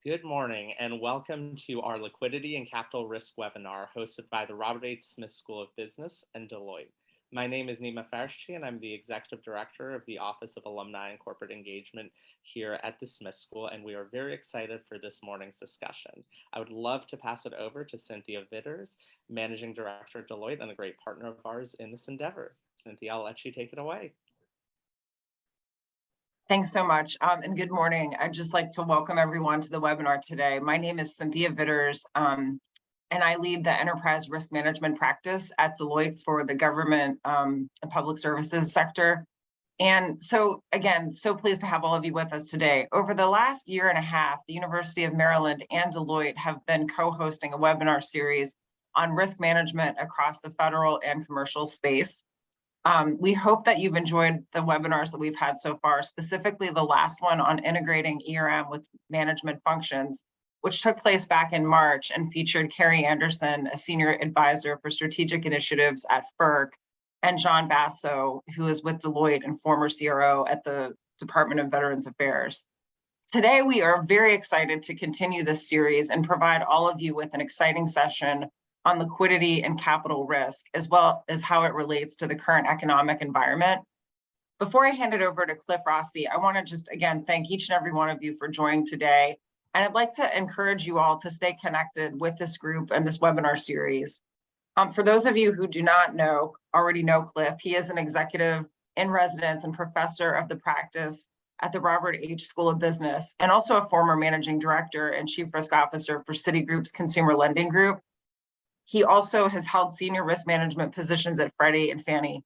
Good morning and welcome to our Liquidity and Capital Risk webinar hosted by the Robert H. Smith School of Business and Deloitte. My name is Nima Farshchi and I'm the Executive Director of the Office of Alumni and Corporate Engagement here at the Smith School, and we are very excited for this morning's discussion. I would love to pass it over to Cynthia Vitters, Managing Director at Deloitte and a great partner of ours in this endeavor. Cynthia, I'll let you take it away. Thanks so much, and good morning. I'd just like to welcome everyone to the webinar today. My name is Cynthia Vitters, and I lead the Enterprise Risk Management practice at Deloitte for the government and public services sector. And so, again, so pleased to have all of you with us today. Over the last year and a half, the University of Maryland and Deloitte have been co-hosting a webinar series on risk management across the federal and commercial space. We hope that you've enjoyed the webinars that we've had so far, specifically the last one on integrating ERM with management functions, which took place back in March and featured Carrie Anderson, a senior advisor for strategic initiatives at FERC, and John Basso, who is with Deloitte and former CRO at the Department of Veterans Affairs. Today, we are very excited to continue this series and provide all of you with an exciting session on liquidity and capital risk, as well as how it relates to the current economic environment. Before I hand it over to Cliff Rossi, I want to just again thank each and every one of you for joining today. And I'd like to encourage you all to stay connected with this group and this webinar series. For those of you who do not already know Cliff, he is an executive in residence and professor of the practice at the Robert H. School of Business, and also a former managing director and chief risk officer for Citigroup's Consumer Lending Group. He also has held senior risk management positions at Freddie and Fannie.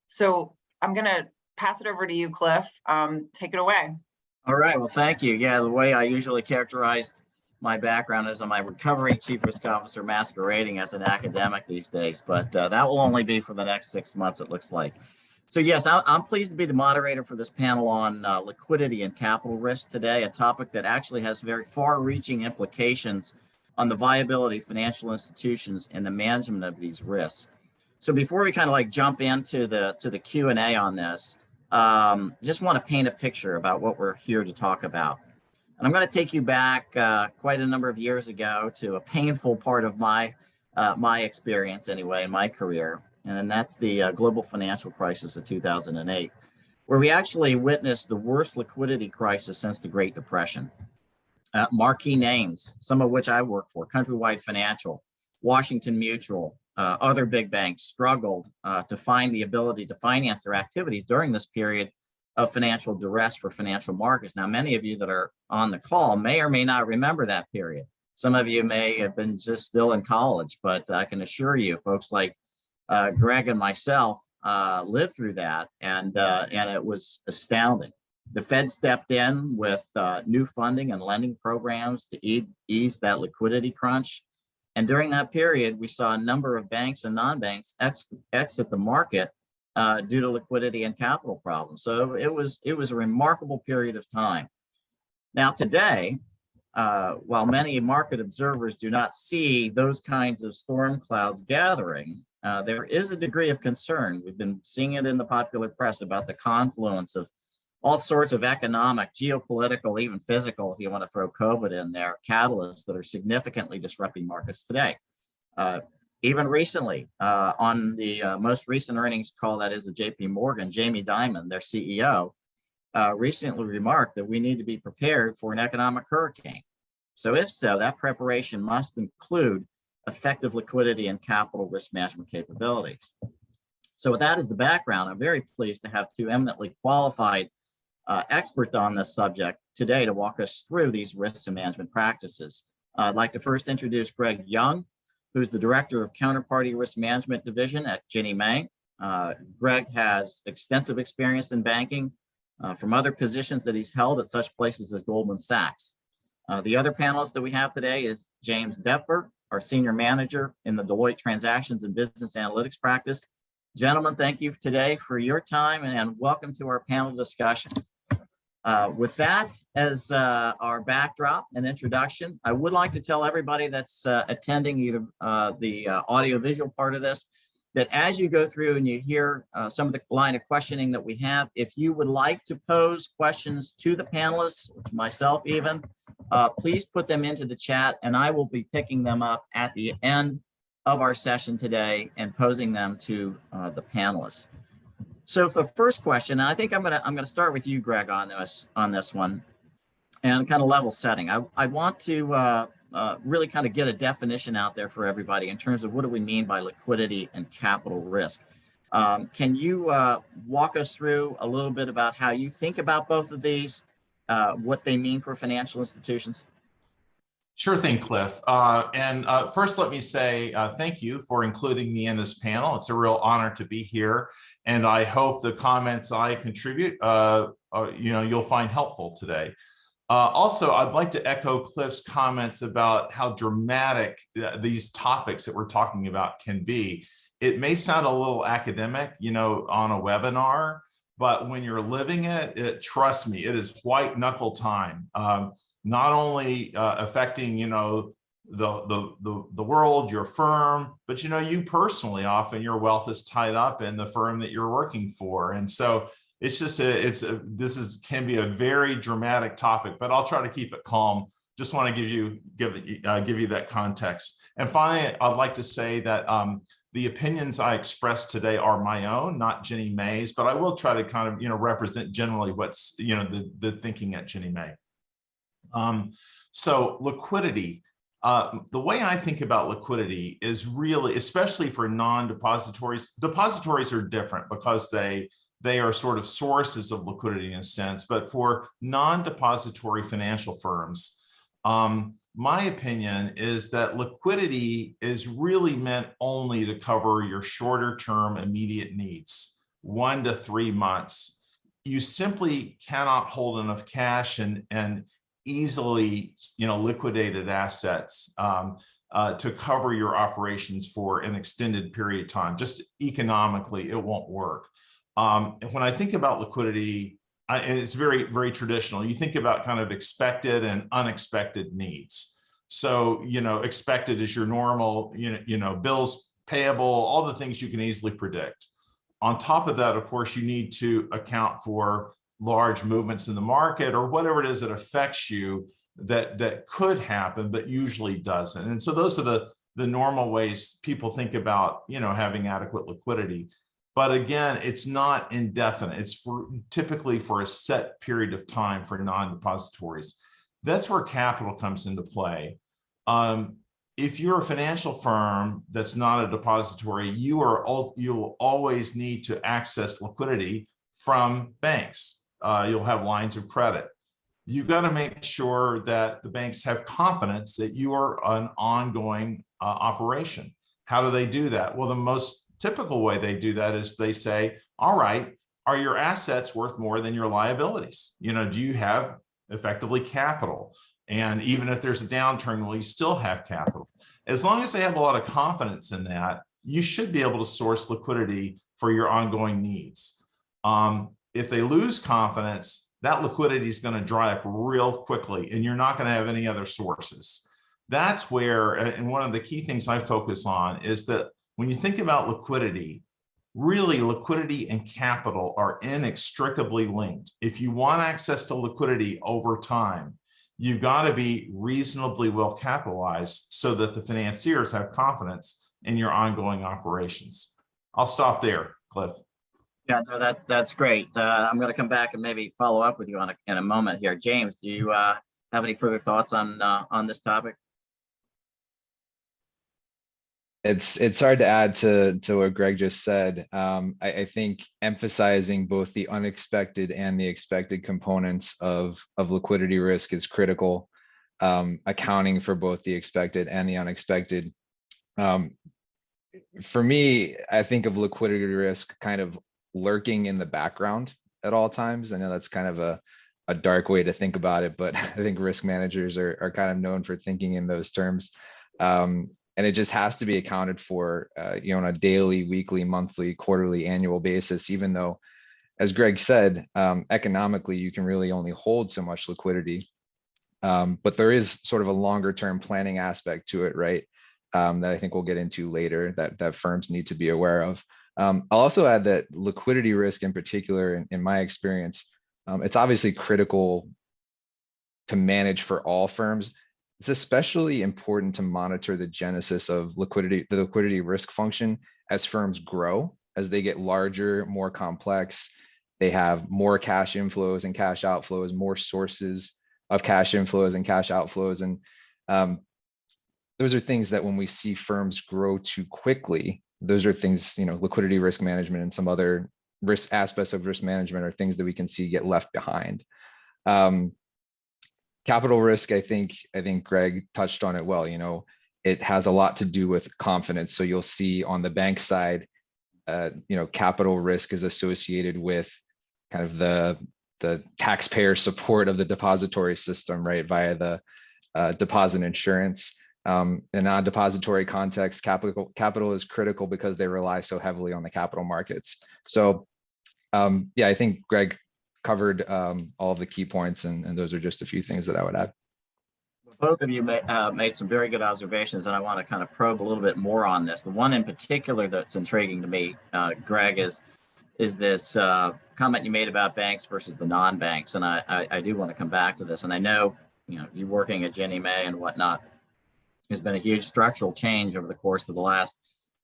So I'm going to pass it over to you, Cliff. Take it away. All right. Well, thank you. Yeah, the way I usually characterize my background is I'm a recovering chief risk officer masquerading as an academic these days, but that will only be for the next 6 months, it looks like. So yes, I'm pleased to be the moderator for this panel on liquidity and capital risk today, a topic that actually has very far-reaching implications on the viability of financial institutions and the management of these risks. So before we kind of like jump into the Q&A on this, just want to paint a picture about what we're here to talk about. And I'm going to take you back quite a number of years ago to a painful part of my experience anyway, in my career. And that's the global financial crisis of 2008, where we actually witnessed the worst liquidity crisis since the Great Depression. Marquee names, some of which I work for, Countrywide Financial, Washington Mutual, other big banks struggled to find the ability to finance their activities during this period of financial duress for financial markets. Now, many of you that are on the call may or may not remember that period. Some of you may have been just still in college, but I can assure you, folks like Greg and myself lived through that, and it was astounding. The Fed stepped in with new funding and lending programs to ease that liquidity crunch. And during that period, we saw a number of banks and non-banks exit the market due to liquidity and capital problems. So it was a remarkable period of time. Now today, while many market observers do not see those kinds of storm clouds gathering, there is a degree of concern. We've been seeing it in the popular press about the confluence of all sorts of economic, geopolitical, even physical, if you want to throw COVID in there, catalysts that are significantly disrupting markets today. Even recently, on the most recent earnings call, that is the JP Morgan, Jamie Dimon, their CEO, recently remarked that we need to be prepared for an economic hurricane. So if so, that preparation must include effective liquidity and capital risk management capabilities. So with that as the background, I'm very pleased to have two eminently qualified experts on this subject today to walk us through these risks and management practices. I'd like to first introduce Greg Young, who's the Director of Counterparty Risk Management Division at Ginnie Mae. Greg has extensive experience in banking from other positions that he's held at such places as Goldman Sachs. The other panelist that we have today is James Depfer, our Senior Manager in the Deloitte Transactions and Business Analytics practice. Gentlemen, thank you today for your time and welcome to our panel discussion. With that as our backdrop and introduction, I would like to tell everybody that's attending either the audio-visual part of this, that as you go through and you hear some of the line of questioning that we have, if you would like to pose questions to the panelists, or to myself even, please put them into the chat, and I will be picking them up at the end of our session today and posing them to the panelists. So for the first question, and I think I'm gonna start with you, Greg, on this one, and kind of level setting. I want to really kind of get a definition out there for everybody in terms of what do we mean by liquidity and capital risk. Can you walk us through a little bit about how you think about both of these, what they mean for financial institutions? Sure thing, Cliff. First, let me say thank you for including me in this panel. It's a real honor to be here, and I hope the comments I contribute, you'll find helpful today. Also, I'd like to echo Cliff's comments about how dramatic these topics that we're talking about can be. It may sound a little academic, on a webinar, but when you're living it, trust me, it is white knuckle time. Not only affecting, the world, your firm, but you personally, often your wealth is tied up in the firm that you're working for, and so it's just can be a very dramatic topic. But I'll try to keep it calm. Just want to give you that context. And finally, I'd like to say that the opinions I expressed today are my own, not Ginnie Mae's, but I will try to kind of represent generally what's the thinking at Ginnie Mae. So liquidity, the way I think about liquidity is really, especially for non-depositories, depositories are different because they are sort of sources of liquidity in a sense, but for non-depository financial firms, my opinion is that liquidity is really meant only to cover your shorter term immediate needs, 1 to 3 months. You simply cannot hold enough cash and easily, liquidated assets to cover your operations for an extended period of time. Just economically, it won't work. When I think about liquidity, and it's very, very traditional, you think about kind of expected and unexpected needs. So, expected is your normal, bills payable, all the things you can easily predict. On top of that, of course, you need to account for large movements in the market or whatever it is that affects you that could happen, but usually doesn't. And so those are the normal ways people think about, having adequate liquidity. But again, it's not indefinite. It's typically for a set period of time for non-depositories. That's where capital comes into play. If you're a financial firm that's not a depository, you'll always need to access liquidity from banks. You'll have lines of credit. You've got to make sure that the banks have confidence that you are an ongoing operation. How do they do that? Well, the most typical way they do that is they say, all right, are your assets worth more than your liabilities? Do you have effectively capital? And even if there's a downturn, will you still have capital? As long as they have a lot of confidence in that, you should be able to source liquidity for your ongoing needs. If they lose confidence, that liquidity is going to dry up real quickly, and you're not going to have any other sources. That's where, and one of the key things I focus on is that when you think about liquidity, really liquidity and capital are inextricably linked. If you want access to liquidity over time, you've got to be reasonably well capitalized so that the financiers have confidence in your ongoing operations. I'll stop there, Cliff. Yeah, no, that's great. I'm going to come back and maybe follow up with you in a moment here. James, do you have any further thoughts on this topic? It's hard to add to what Greg just said. I think emphasizing both the unexpected and the expected components of liquidity risk is critical. Accounting for both the expected and the unexpected. For me, I think of liquidity risk kind of lurking in the background at all times. I know that's kind of a dark way to think about it, but I think risk managers are kind of known for thinking in those terms. And it just has to be accounted for, on a daily, weekly, monthly, quarterly, annual basis, even though, as Greg said, economically, you can really only hold so much liquidity. But there is sort of a longer term planning aspect to it, right? That I think we'll get into later that firms need to be aware of. I'll also add that liquidity risk in particular, in my experience, it's obviously critical to manage for all firms, it's especially important to monitor the genesis of liquidity, the liquidity risk function as firms grow, as they get larger, more complex. They have more cash inflows and cash outflows, more sources of cash inflows and cash outflows. And those are things that when we see firms grow too quickly, those are things, liquidity risk management and some other risk aspects of risk management are things that we can see get left behind. Capital risk, I think Greg touched on it well. It has a lot to do with confidence. So you'll see on the bank side, capital risk is associated with kind of the taxpayer support of the depository system, right, via the deposit insurance. In non-depository context, capital is critical because they rely so heavily on the capital markets. So I think Greg covered all of the key points, and those are just a few things that I would add. Both of you made some very good observations, and I want to kind of probe a little bit more on this. The one in particular that's intriguing to me, Greg, is this comment you made about banks versus the non-banks, and I do want to come back to this. And I know, you working at Ginnie Mae and whatnot, there's been a huge structural change over the course of the last,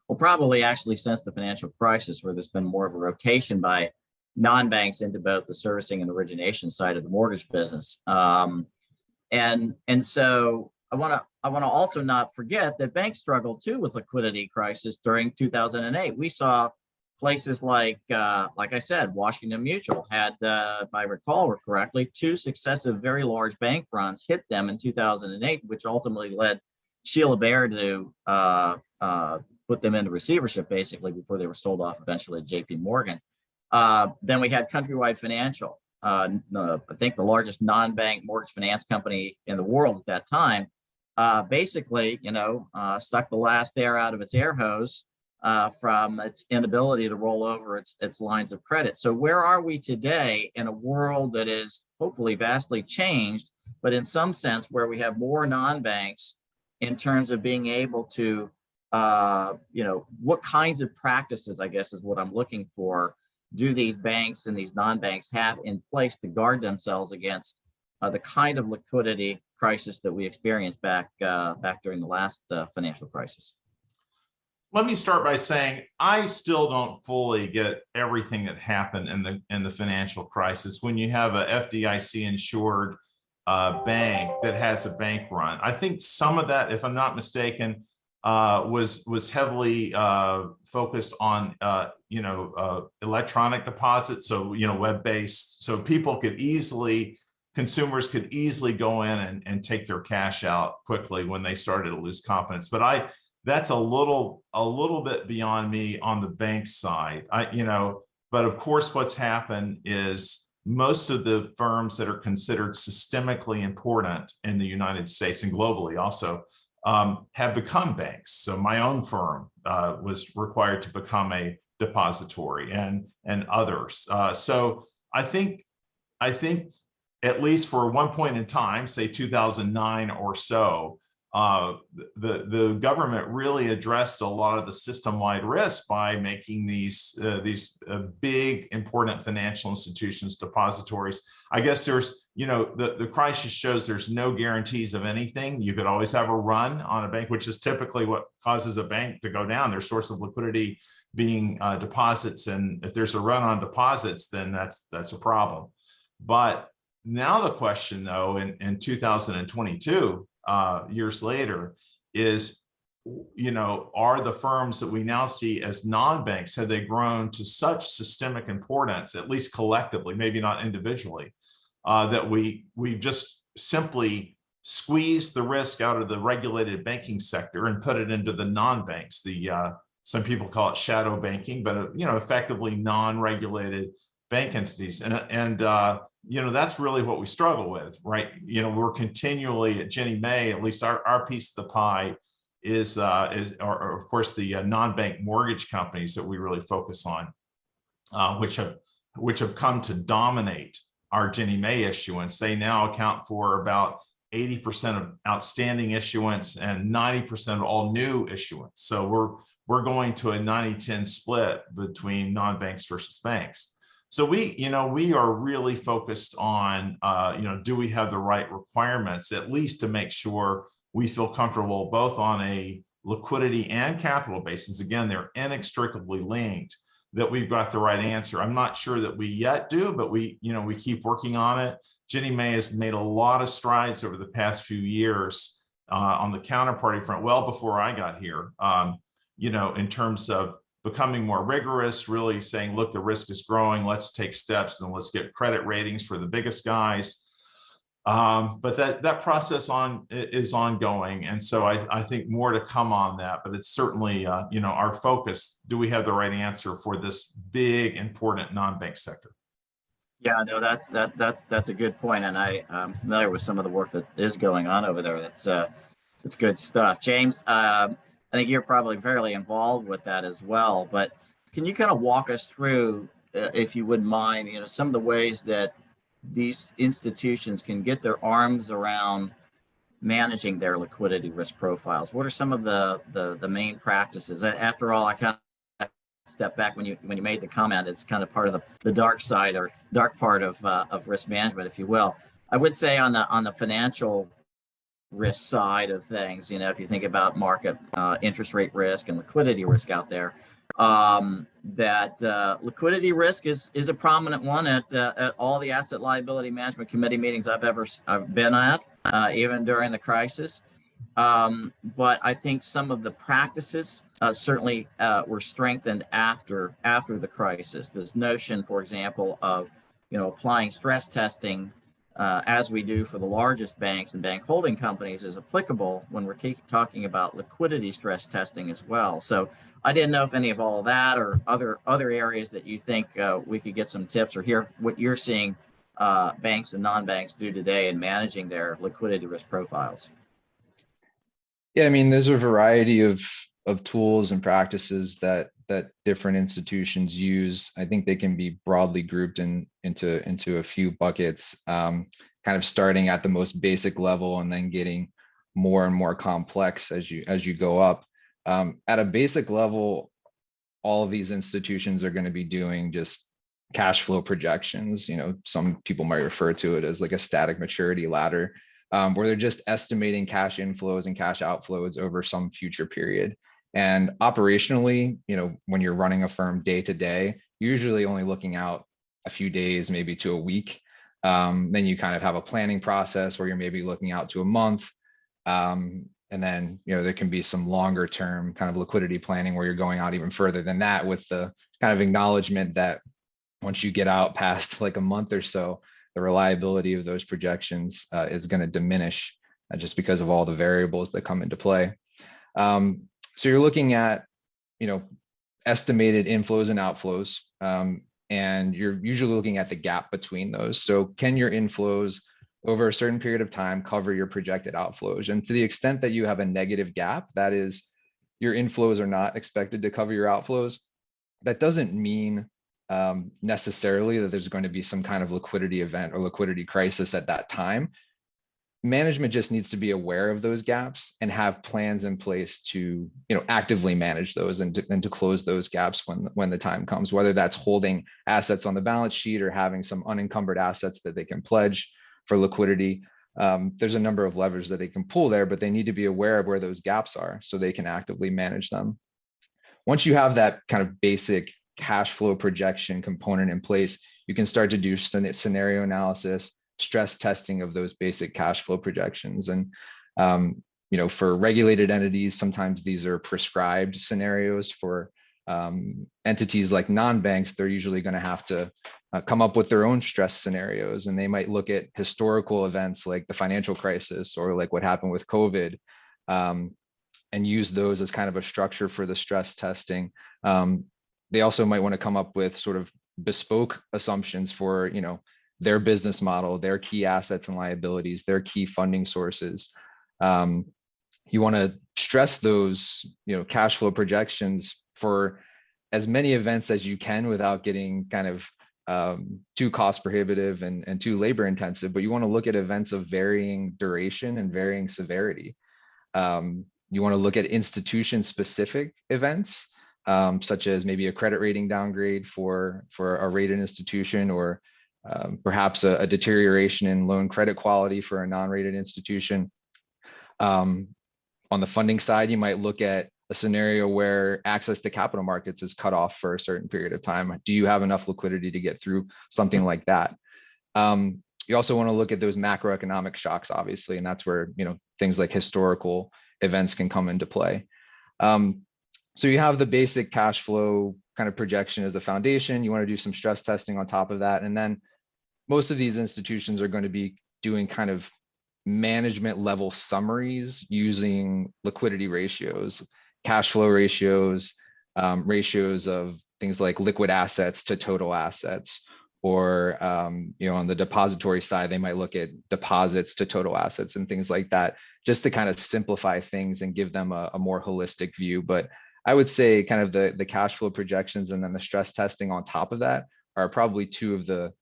well, probably actually since the financial crisis, where there's been more of a rotation by non-banks into both the servicing and origination side of the mortgage business. And so I want to also not forget that banks struggled too with liquidity crisis during 2008. We saw places like I said, Washington Mutual had, if I recall correctly, 2 successive very large bank runs hit them in 2008, which ultimately led Sheila Bair to put them into receivership basically before they were sold off eventually to JP Morgan. Then we had Countrywide Financial, I think the largest non-bank mortgage finance company in the world at that time, basically, sucked the last air out of its air hose from its inability to roll over its lines of credit. So where are we today in a world that is hopefully vastly changed, but in some sense where we have more non-banks in terms of being able to, what kinds of practices, I guess, is what I'm looking for, do these banks and these non-banks have in place to guard themselves against the kind of liquidity crisis that we experienced back during the last financial crisis? Let me start by saying I still don't fully get everything that happened in the financial crisis. When you have a FDIC insured bank that has a bank run, I think some of that, if I'm not mistaken, was heavily focused on electronic deposits, so web-based, so people could consumers could easily go in and take their cash out quickly when they started to lose confidence. But that's a little bit beyond me on the bank side. But of course, what's happened is most of the firms that are considered systemically important in the United States and globally also have become banks. So my own firm was required to become a depository, and others. So I think at least for one point in time, say 2009 or so, the government really addressed a lot of the system-wide risk by making these big important financial institutions depositories. I guess there's, the crisis shows there's no guarantees of anything. You could always have a run on a bank, which is typically what causes a bank to go down, their source of liquidity being deposits. And if there's a run on deposits, then that's a problem. But now the question, though, in 2022, years later, is, are the firms that we now see as non-banks, have they grown to such systemic importance, at least collectively, maybe not individually, that we've just simply squeezed the risk out of the regulated banking sector and put it into the non-banks? Some people call it shadow banking, but effectively non-regulated bank entities, and that's really what we struggle with, right? We're continually at Ginnie Mae, at least our piece of the pie is of course the non-bank mortgage companies that we really focus on, which have come to dominate our Ginnie Mae issuance. They now account for about 80% of outstanding issuance and 90% of all new issuance. So we're going to a 90-10 split between non-banks versus banks. So we are really focused on, do we have the right requirements, at least to make sure we feel comfortable both on a liquidity and capital basis. Again, they're inextricably linked, that we've got the right answer. I'm not sure that we yet do, but we keep working on it. Ginnie Mae has made a lot of strides over the past few years on the counterparty front, well before I got here, in terms of becoming more rigorous, really saying, look, the risk is growing, let's take steps and let's get credit ratings for the biggest guys. But that process is ongoing. And so I think more to come on that, but it's certainly, our focus. Do we have the right answer for this big, important non-bank sector? Yeah, no, that's a good point, and I'm familiar with some of the work that is going on over there. That's good stuff. James, I think you're probably fairly involved with that as well, but can you kind of walk us through, if you wouldn't mind, some of the ways that these institutions can get their arms around managing their liquidity risk profiles? What are some of the main practices? After all, I kind of step back when you made the comment. It's kind of part of the dark side or dark part of risk management, if you will. I would say on the financial risk side of things, if you think about market interest rate risk and liquidity risk out there, that liquidity risk is a prominent one at all the asset liability management committee meetings I've been at, even during the crisis. But I think some of the practices certainly were strengthened after the crisis. This notion, for example, of applying stress testing as we do for the largest banks and bank holding companies is applicable when we're talking about liquidity stress testing as well. So I didn't know if any of all of that or other areas that you think we could get some tips or hear what you're seeing banks and non-banks do today in managing their liquidity risk profiles. Yeah, I mean, there's a variety of tools and practices that different institutions use. I think they can be broadly grouped into a few buckets, kind of starting at the most basic level and then getting more and more complex as you go up. At a basic level, all of these institutions are going to be doing just cash flow projections. Some people might refer to it as like a static maturity ladder, where they're just estimating cash inflows and cash outflows over some future period. And operationally, when you're running a firm day to day, usually only looking out a few days, maybe to a week. Then you kind of have a planning process where you're maybe looking out to a month. And then, there can be some longer term kind of liquidity planning where you're going out even further than that, with the kind of acknowledgement that once you get out past like a month or so, the reliability of those projections is going to diminish just because of all the variables that come into play. So you're looking at, estimated inflows and outflows, and you're usually looking at the gap between those. So can your inflows over a certain period of time cover your projected outflows? And to the extent that you have a negative gap, that is, your inflows are not expected to cover your outflows, that doesn't mean necessarily that there's going to be some kind of liquidity event or liquidity crisis at that time. Management just needs to be aware of those gaps and have plans in place to, actively manage those and to close those gaps when the time comes, whether that's holding assets on the balance sheet or having some unencumbered assets that they can pledge for liquidity. There's a number of levers that they can pull there, but they need to be aware of where those gaps are so they can actively manage them. Once you have that kind of basic cash flow projection component in place, you can start to do scenario analysis, stress testing of those basic cash flow projections. And, for regulated entities, sometimes these are prescribed scenarios. For entities like non-banks, they're usually going to have to come up with their own stress scenarios. And they might look at historical events like the financial crisis or like what happened with COVID, and use those as kind of a structure for the stress testing. They also might want to come up with sort of bespoke assumptions for, their business model, their key assets and liabilities, their key funding sources. You want to stress those, cash flow projections for as many events as you can without getting kind of too cost prohibitive and too labor intensive, but you want to look at events of varying duration and varying severity. You want to look at institution specific events such as maybe a credit rating downgrade for a rated institution, or perhaps a deterioration in loan credit quality for a non-rated institution. On the funding side, you might look at a scenario where access to capital markets is cut off for a certain period of time. Do you have enough liquidity to get through something like that? You also want to look at those macroeconomic shocks, obviously, and that's where, you know, things like historical events can come into play. So you have the basic cash flow kind of projection as a foundation. You want to do some stress testing on top of that. And then most of these institutions are going to be doing kind of management level summaries using liquidity ratios, cash flow ratios, ratios of things like liquid assets to total assets, or you know, on the depository side, they might look at deposits to total assets and things like that, just to kind of simplify things and give them a more holistic view. But I would say kind of the cash flow projections and then the stress testing on top of that are probably two of the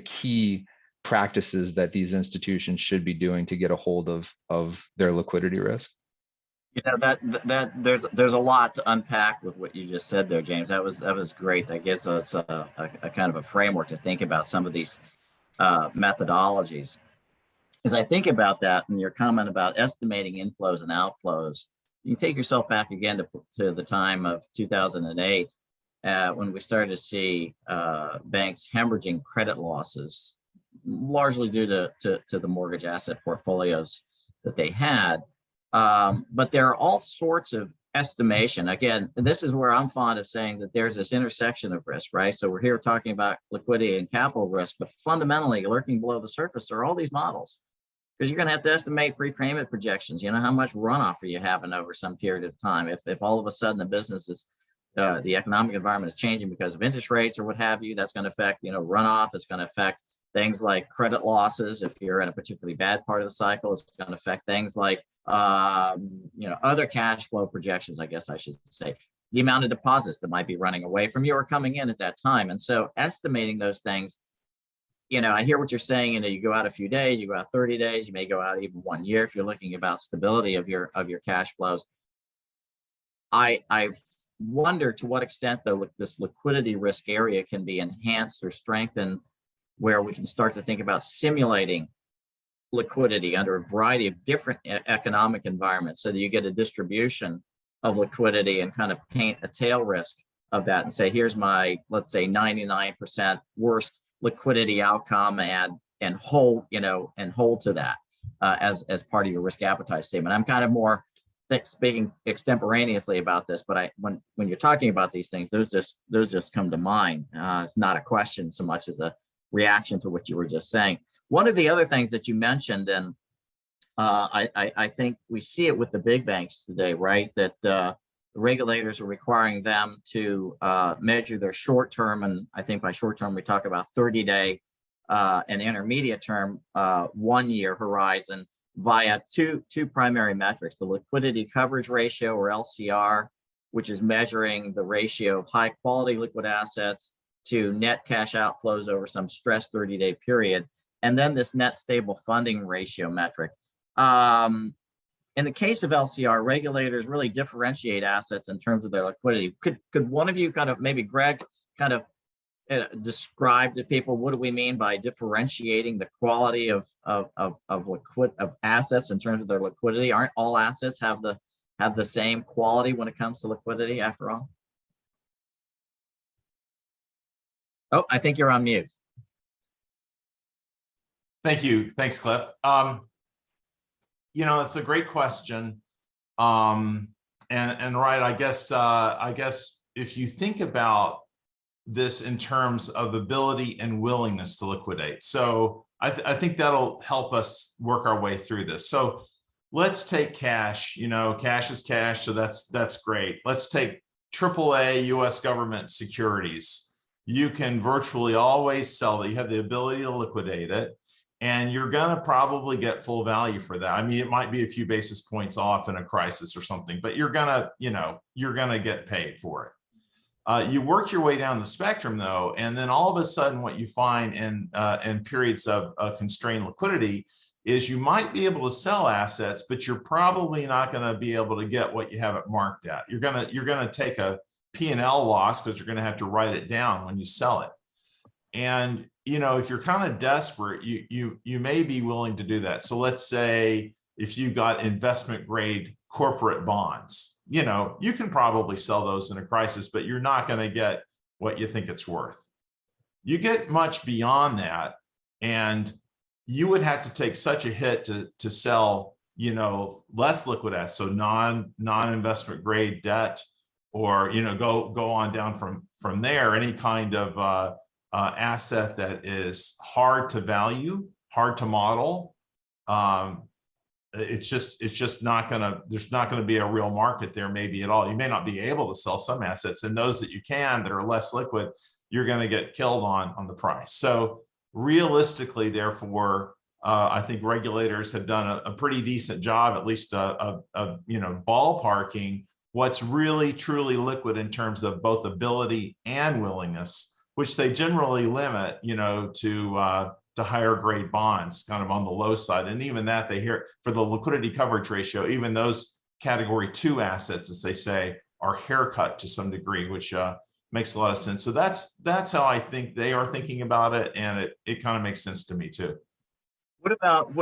key practices that these institutions should be doing to get a hold of their liquidity risk. You know, that there's a lot to unpack with what you just said there, James. That was great. That gives us a kind of a framework to think about some of these methodologies. As I think about that, and your comment about estimating inflows and outflows, you take yourself back again to the time of 2008, when we started to see banks hemorrhaging credit losses, largely due to the mortgage asset portfolios that they had. But there are all sorts of estimation. Again, this is where I'm fond of saying that there's this intersection of risk, right? So we're here talking about liquidity and capital risk, but fundamentally lurking below the surface are all these models, because you're going to have to estimate prepayment projections. You know, how much runoff are you having over some period of time? If all of a sudden the business is, the economic environment is changing because of interest rates or what have you, that's going to affect, you know, runoff. It's going to affect things like credit losses. If you're in a particularly bad part of the cycle, it's going to affect things like, you know, other cash flow projections, I guess I should say, the amount of deposits that might be running away from you or coming in at that time. And so estimating those things, you know, I hear what you're saying. You know, you go out a few days, you go out 30 days, you may go out even 1 year if you're looking about stability of your cash flows. I wonder to what extent, though, this liquidity risk area can be enhanced or strengthened, where we can start to think about simulating liquidity under a variety of different economic environments, so that you get a distribution of liquidity and kind of paint a tail risk of that and say, here's my, let's say, 99% worst liquidity outcome, and hold, you know, and hold to that as part of your risk appetite statement. I'm kind of more speaking extemporaneously about this, but when you're talking about these things, those just come to mind. It's not a question so much as a reaction to what you were just saying. One of the other things that you mentioned, and I think we see it with the big banks today, right? That the regulators are requiring them to measure their short-term, and I think by short-term we talk about 30-day and intermediate term 1 year horizon via two primary metrics: the liquidity coverage ratio, or LCR, which is measuring the ratio of high quality liquid assets to net cash outflows over some stressed 30-day period, and then this net stable funding ratio metric. In the case of LCR, regulators really differentiate assets in terms of their liquidity. Could one of you kind of, maybe Greg, kind of describe to people, what do we mean by differentiating the quality of assets in terms of their liquidity? Aren't all assets have the same quality when it comes to liquidity after all? Oh, I think you're on mute. Thank you. Thanks, Cliff. You know, it's a great question. And right, I guess if you think about this in terms of ability and willingness to liquidate. So I think that'll help us work our way through this. So let's take cash. You know, cash is cash, so that's great. Let's take AAA US government securities. You can virtually always sell it. You have the ability to liquidate it, and you're going to probably get full value for that. I mean, it might be a few basis points off in a crisis or something, but you're going to, you know, you're going to get paid for it. You work your way down the spectrum, though, and then all of a sudden what you find in periods of constrained liquidity is you might be able to sell assets, but you're probably not going to be able to get what you have it marked at. You're going to take a P&L loss because you're going to have to write it down when you sell it. And, you know, if you're kind of desperate, you may be willing to do that. So let's say if you got investment grade corporate bonds, you know, you can probably sell those in a crisis, but you're not going to get what you think it's worth. You get much beyond that, and you would have to take such a hit to sell, you know, less liquid assets, so non-investment grade debt, or, you know, go on down from there, any kind of asset that is hard to value, hard to model. It's just not gonna, there's not gonna be a real market there, maybe at all. You may not be able to sell some assets, and those that you can that are less liquid, you're gonna get killed on the price. So realistically, therefore, I think regulators have done a pretty decent job, at least you know, ballparking what's really truly liquid in terms of both ability and willingness, which they generally limit, you know, to higher grade bonds, kind of on the low side. And even that, they hear for the liquidity coverage ratio, even those category 2 assets, as they say, are haircut to some degree, which makes a lot of sense. So that's how I think they are thinking about it, and it kind of makes sense to me too. What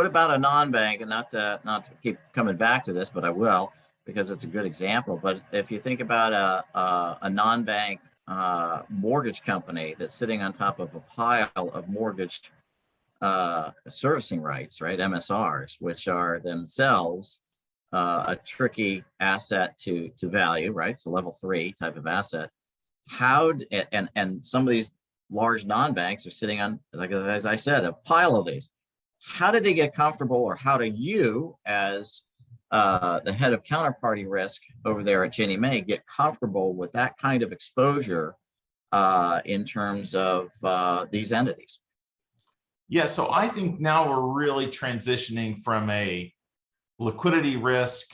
about a non-bank? And not to keep coming back to this, but I will, because it's a good example. But if you think about a non-bank mortgage company that's sitting on top of a pile of mortgage servicing rights, right, MSRs, which are themselves a tricky asset to value, right? It's a level 3 type of asset. And some of these large non-banks are sitting on, like as I said, a pile of these. How did they get comfortable, or how do you, as the head of counterparty risk over there at Ginnie Mae, get comfortable with that kind of exposure in terms of these entities? Yeah, so I think now we're really transitioning from a liquidity risk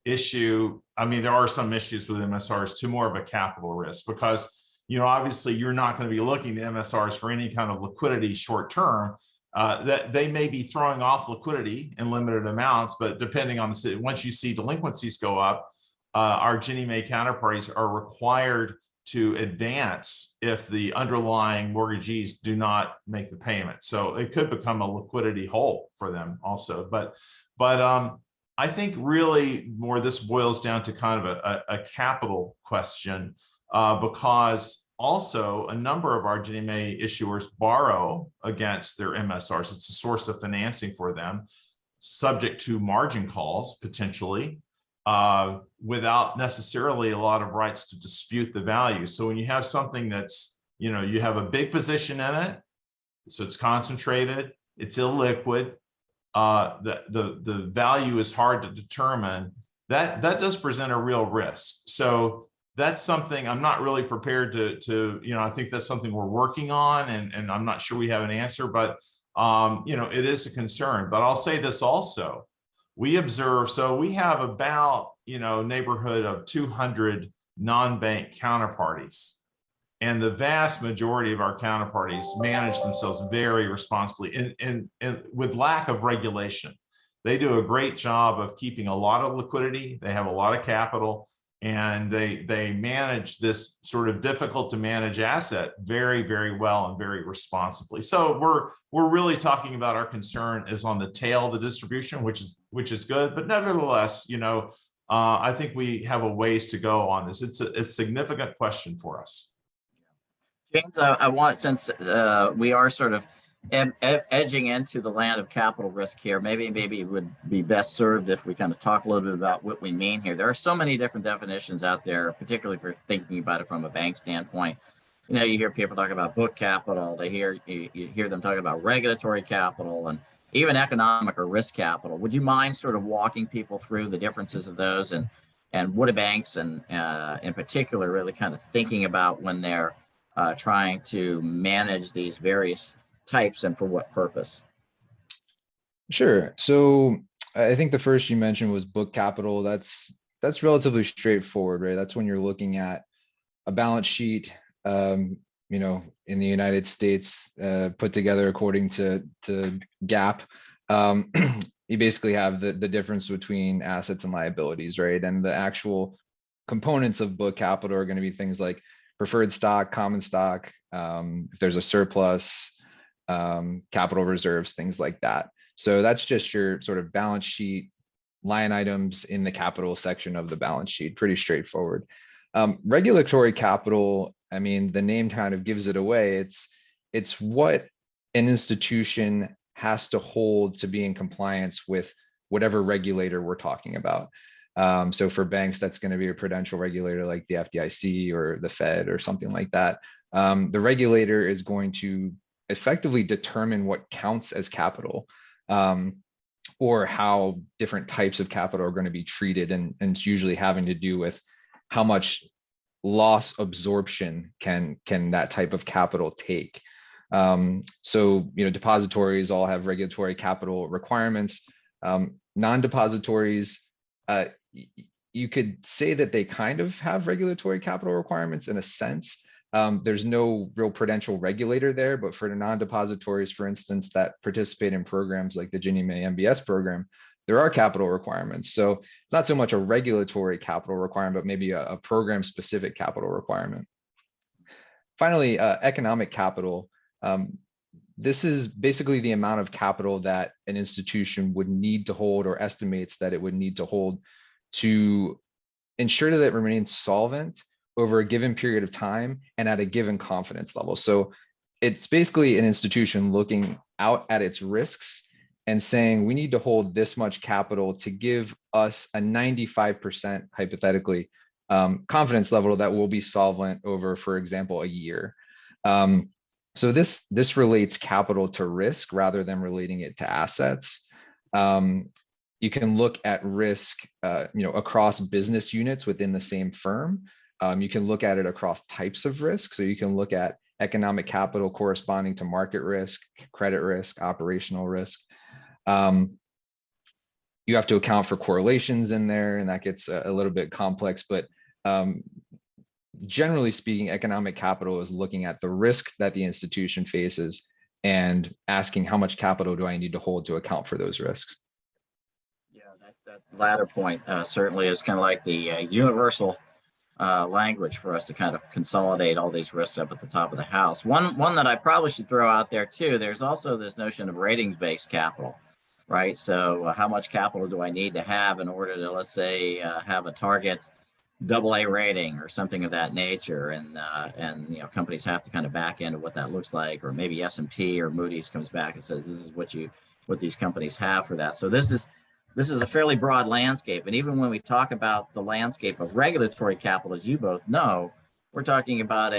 issue. I mean, there are some issues with MSRs to more of a capital risk, because, you know, obviously you're not going to be looking to MSRs for any kind of liquidity short term. That they may be throwing off liquidity in limited amounts, but depending on the, once you see delinquencies go up, our Ginnie Mae counterparties are required to advance if the underlying mortgagees do not make the payment. So it could become a liquidity hole for them also. But I think really more this boils down to kind of a capital question, because also a number of our Ginnie Mae issuers borrow against their MSRs. It's a source of financing for them, subject to margin calls potentially, without necessarily a lot of rights to dispute the value. So when you have something that's, you know, you have a big position in it, so it's concentrated, it's illiquid, the value is hard to determine, that does present a real risk. So that's something I'm not really prepared to, you know, I think that's something we're working on, and I'm not sure we have an answer, but, you know, it is a concern. But I'll say this also, we observe, so we have about, you know, neighborhood of 200 non-bank counterparties, and the vast majority of our counterparties manage themselves very responsibly and with lack of regulation. They do a great job of keeping a lot of liquidity. They have a lot of capital, and they manage this sort of difficult to manage asset very, very well and very responsibly. So we're really talking about, our concern is on the tail of the distribution, which is good, but nevertheless, you know, I think we have a ways to go on this. It's a significant question for us. James, I want, since we are sort of edging into the land of capital risk here, maybe it would be best served if we kind of talk a little bit about what we mean here. There are so many different definitions out there, particularly for thinking about it from a bank standpoint. You know, you hear people talk about book capital, you hear them talking about regulatory capital, and even economic or risk capital. Would you mind sort of walking people through the differences of those, and what do banks and in particular really kind of thinking about when they're trying to manage these various types, and for what purpose? Sure. So I think the first you mentioned was book capital. That's relatively straightforward, right? That's when you're looking at a balance sheet, you know, in the United States, put together according to GAAP. You basically have the difference between assets and liabilities, right? And the actual components of book capital are going to be things like preferred stock, common stock, if there's a surplus, capital reserves, things like that. So that's just your sort of balance sheet line items in the capital section of the balance sheet. Pretty straightforward. Regulatory capital, I mean, the name kind of gives it away. It's what an institution has to hold to be in compliance with whatever regulator we're talking about. So for banks, that's going to be a prudential regulator like the FDIC or the Fed or something like that. The regulator is going to effectively determine what counts as capital, or how different types of capital are going to be treated. And it's usually having to do with how much loss absorption can that type of capital take. So, depositories all have regulatory capital requirements. Non-depositories, you could say that they kind of have regulatory capital requirements in a sense. There's no real prudential regulator there, but for the non-depositories, for instance, that participate in programs like the Ginnie Mae MBS program, there are capital requirements. So it's not so much a regulatory capital requirement, but maybe a program specific capital requirement. Finally, economic capital. This is basically the amount of capital that an institution would need to hold, or estimates that it would need to hold, to ensure that it remains solvent over a given period of time and at a given confidence level. So it's basically an institution looking out at its risks and saying, we need to hold this much capital to give us a 95% hypothetically confidence level that will be solvent over, for example, a year. So this relates capital to risk rather than relating it to assets. You can look at risk, across business units within the same firm. You can look at it across types of risk. So you can look at economic capital corresponding to market risk, credit risk, operational risk. You have to account for correlations in there, and that gets a little bit complex, but generally speaking, economic capital is looking at the risk that the institution faces and asking how much capital do I need to hold to account for those risks. Yeah, that latter point certainly is kind of like the universal language for us to kind of consolidate all these risks up at the top of the house. One that I probably should throw out there too, there's also this notion of ratings-based capital, right? So how much capital do I need to have in order to, let's say, have a target AA rating or something of that nature, and companies have to kind of back into what that looks like, or maybe S&P or Moody's comes back and says this is what these companies have for that. So this is a fairly broad landscape, and even when we talk about the landscape of regulatory capital, as you both know, we're talking about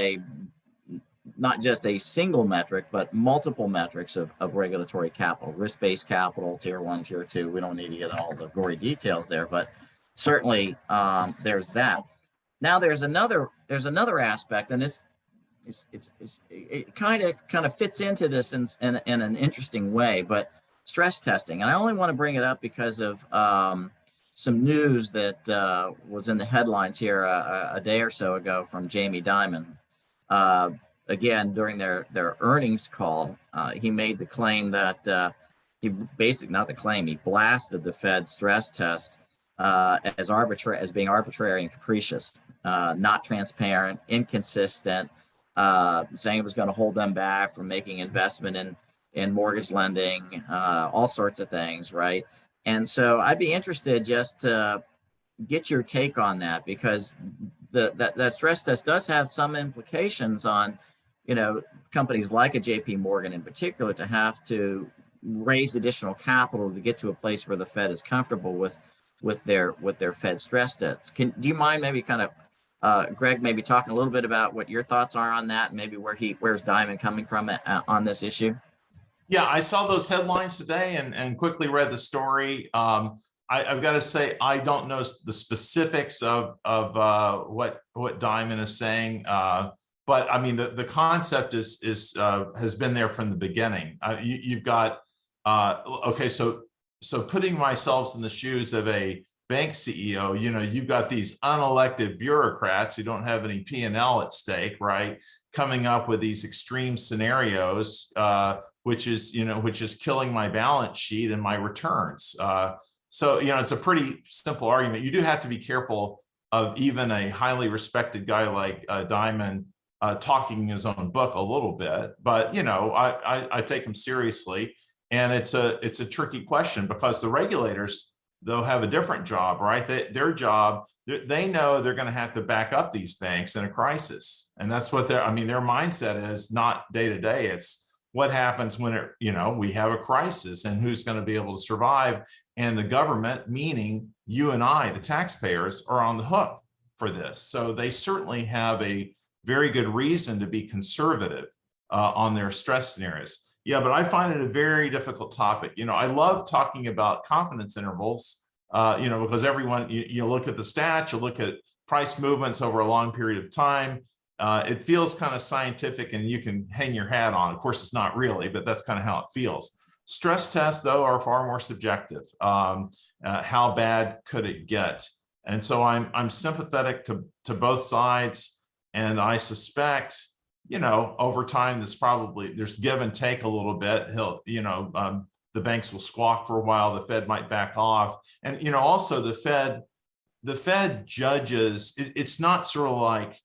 not just a single metric, but multiple metrics of regulatory capital, risk-based capital, tier 1, tier 2. We don't need to get all the gory details there, but certainly there's that. Now there's another aspect, and it kind of fits into this in an interesting way, but stress testing. And I only want to bring it up because of some news that was in the headlines here a day or so ago from Jamie Dimon. Again, during their earnings call, he made the claim that he blasted the Fed stress test as being arbitrary and capricious, not transparent, inconsistent, saying it was going to hold them back from making investment in mortgage lending, all sorts of things, right? And so I'd be interested just to get your take on that, because that stress test does have some implications on, companies like a JP Morgan in particular, to have to raise additional capital to get to a place where the Fed is comfortable with their Fed stress tests. Do you mind maybe kind of Greg, maybe talking a little bit about what your thoughts are on that, and maybe where's Dimon coming from on this issue? Yeah, I saw those headlines today and quickly read the story. I've got to say, I don't know the specifics of what Dimon is saying, but I mean the concept has been there from the beginning. You've got okay, so putting myself in the shoes of a bank CEO, you've got these unelected bureaucrats who don't have any P&L at stake, right? Coming up with these extreme scenarios, which is killing my balance sheet and my returns. So, it's a pretty simple argument. You do have to be careful of even a highly respected guy like Diamond talking his own book a little bit, but you know, I take him seriously, and it's a tricky question because the regulators, though, have a different job, right? Their job, they know they're going to have to back up these banks in a crisis, and that's what I mean, their mindset is not day to day. It's what happens when we have a crisis, and who's going to be able to survive. And the government, meaning you and I, the taxpayers, are on the hook for this. So they certainly have a very good reason to be conservative on their stress scenarios. Yeah, but I find it a very difficult topic. I love talking about confidence intervals, because everyone, you look at the stats, you look at price movements over a long period of time. It feels kind of scientific and you can hang your hat on. Of course, it's not really, but that's kind of how it feels. Stress tests, though, are far more subjective. How bad could it get? And so I'm sympathetic to both sides. And I suspect, over time, there's give and take a little bit. The banks will squawk for a while. The Fed might back off. And, also the Fed judges, it's not sort of like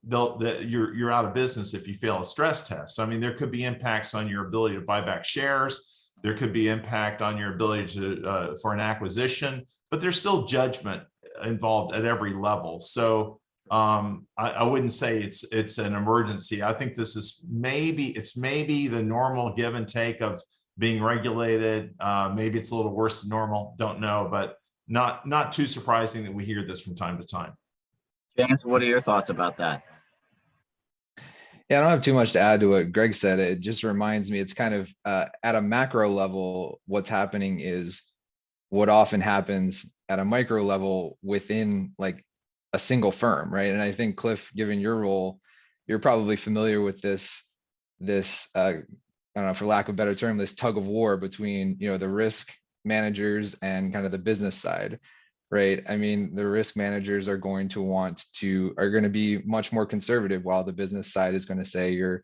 you're out of business if you fail a stress test. I mean, there could be impacts on your ability to buy back shares. There could be impact on your ability for an acquisition, but there's still judgment involved at every level. So I wouldn't say it's an emergency. I think this is maybe the normal give and take of being regulated. Maybe it's a little worse than normal. Don't know, but not too surprising that we hear this from time to time. James, what are your thoughts about that? Yeah, I don't have too much to add to what Greg said. It just reminds me, it's kind of at a macro level, what's happening is what often happens at a micro level within like a single firm, right? And I think, Cliff, given your role, you're probably familiar with this I don't know, for lack of a better term, this tug of war between, the risk managers and kind of the business side, right? I mean, the risk managers are going to be much more conservative, while the business side is going to say you're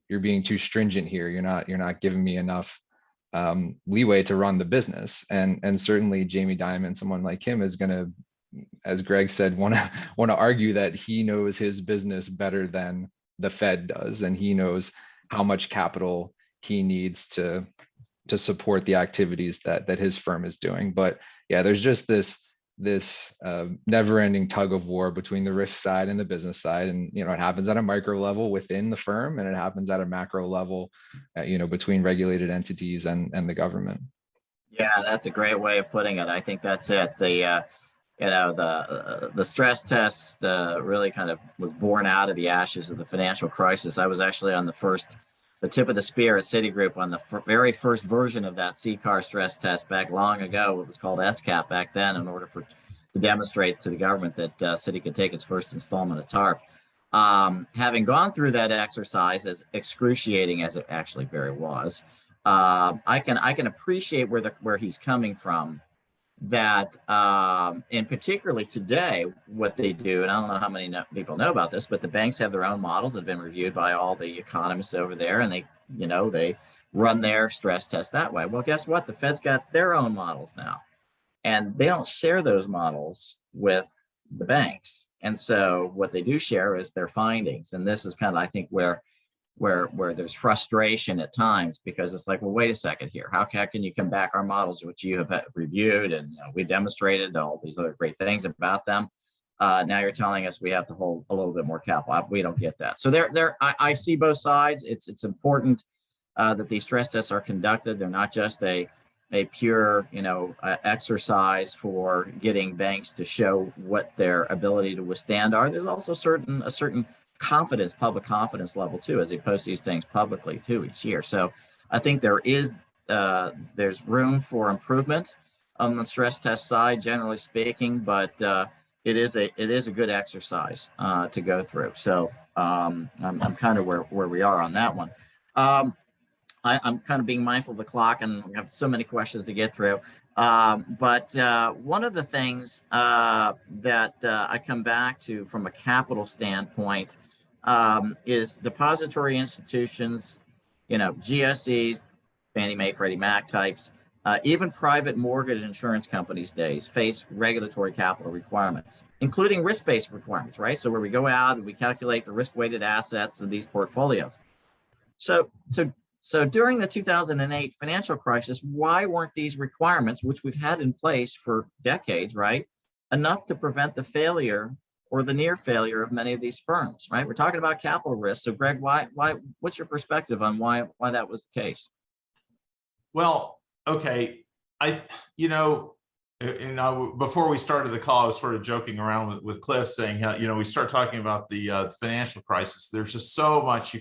being too stringent here. You're not giving me enough leeway to run the business. And certainly Jamie Dimon, someone like him, is going to, as Greg said, want to argue that he knows his business better than the Fed does, and he knows how much capital he needs to support the activities that his firm is doing. But yeah, there's just this never-ending tug of war between the risk side and the business side, and it happens at a micro level within the firm, and it happens at a macro level, between regulated entities and the government. Yeah, that's a great way of putting it. I think that's it. The stress test really kind of was born out of the ashes of the financial crisis. I was actually on the tip of the spear at Citigroup on the very first version of that CCAR stress test back long ago. It was called SCAP back then, in order to demonstrate to the government that Citi could take its first installment of TARP. Having gone through that exercise, as excruciating as it actually very was, I can appreciate where he's coming from. That and particularly today, what they do, and I don't know how many people know about this, but the banks have their own models that have been reviewed by all the economists over there, and they run their stress test that way. Well, guess what? The Fed's got their own models now, and they don't share those models with the banks. And so what they do share is their findings, and this is kind of, I think, where there's frustration at times, because it's like, well, wait a second here. How can you come back our models, which you have reviewed and we demonstrated all these other great things about them? Now you're telling us we have to hold a little bit more capital. We don't get that. So I see both sides. It's important that these stress tests are conducted. They're not just a pure, exercise for getting banks to show what their ability to withstand are. There's also a certain public confidence level too, as they post these things publicly too each year. So I think there's room for improvement on the stress test side, generally speaking, but it is a good exercise to go through. So I'm kind of where we are on that one. I'm kind of being mindful of the clock, and we have so many questions to get through. But one of the things that I come back to from a capital standpoint is depository institutions, GSEs, Fannie Mae, Freddie Mac types, Even private mortgage insurance companies days face regulatory capital requirements, including risk-based requirements, right? So where we go out and we calculate the risk-weighted assets of these portfolios. So during the 2008 financial crisis, why weren't these requirements, which we've had in place for decades, right, enough to prevent the failure or the near failure of many of these firms, right? We're talking about capital risk. So Greg, what's your perspective on why that was the case? Well, okay, before we started the call, I was sort of joking around with Cliff, saying how, we start talking about the financial crisis. There's just so much you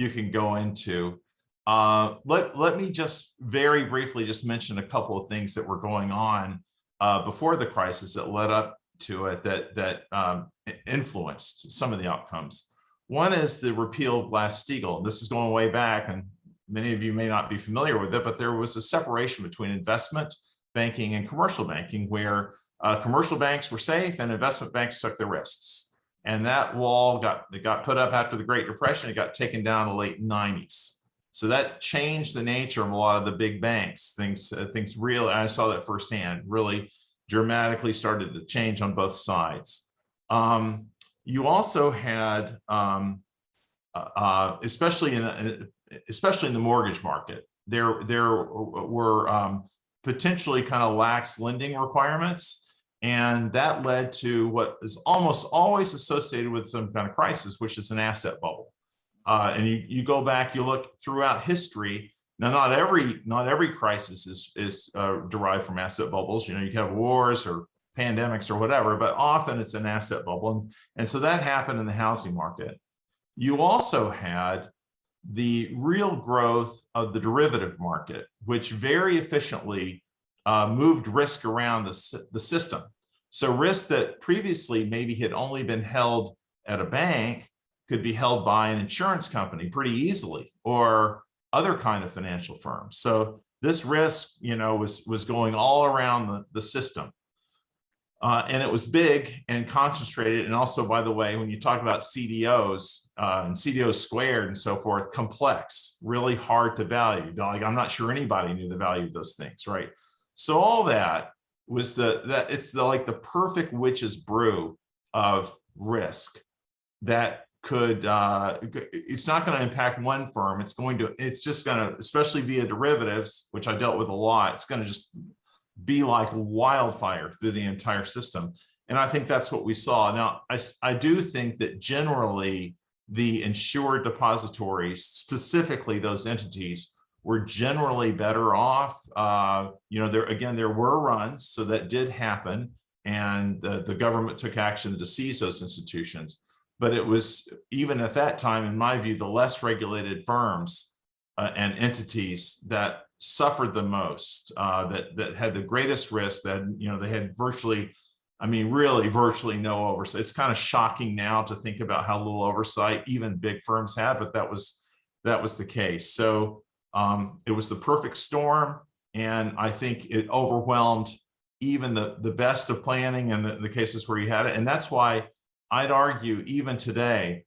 can go into. Let me just very briefly just mention a couple of things that were going on before the crisis that led up to it that influenced some of the outcomes. One is the repeal of Glass-Steagall. This is going way back, and many of you may not be familiar with it, but there was a separation between investment banking and commercial banking, where commercial banks were safe and investment banks took the risks. And that wall got put up after the Great Depression. It got taken down in the late 90s. So that changed the nature of a lot of the big banks. Things really, I saw that firsthand, really dramatically started to change on both sides. You also had, especially in the mortgage market, there were potentially kind of lax lending requirements, and that led to what is almost always associated with some kind of crisis, which is an asset bubble. And you go back, you look throughout history. Now, not every crisis is derived from asset bubbles. You have wars or pandemics or whatever, but often it's an asset bubble, and so that happened in the housing market. You also had the real growth of the derivative market, which very efficiently moved risk around the system. So risk that previously maybe had only been held at a bank could be held by an insurance company pretty easily, or other kind of financial firms. So this risk, was going all around the system. And it was big and concentrated. And also, by the way, when you talk about CDOs and CDOs squared and so forth, complex, really hard to value. Like, I'm not sure anybody knew the value of those things, right? So all that was it's like the perfect witch's brew of risk that could, it's not going to impact one firm. It's just going to, especially via derivatives, which I dealt with a lot, it's going to just be like wildfire through the entire system. And I think that's what we saw. Now, I do think that generally the insured depositories, specifically those entities, were generally better off. There were runs, so that did happen. And the government took action to seize those institutions. But it was, even at that time, in my view, the less regulated firms and entities that suffered the most, that had the greatest risk, that they had virtually no oversight. It's kind of shocking now to think about how little oversight even big firms had, but that was the case. So it was the perfect storm, and I think it overwhelmed even the best of planning and the cases where you had it. And that's why I'd argue even today,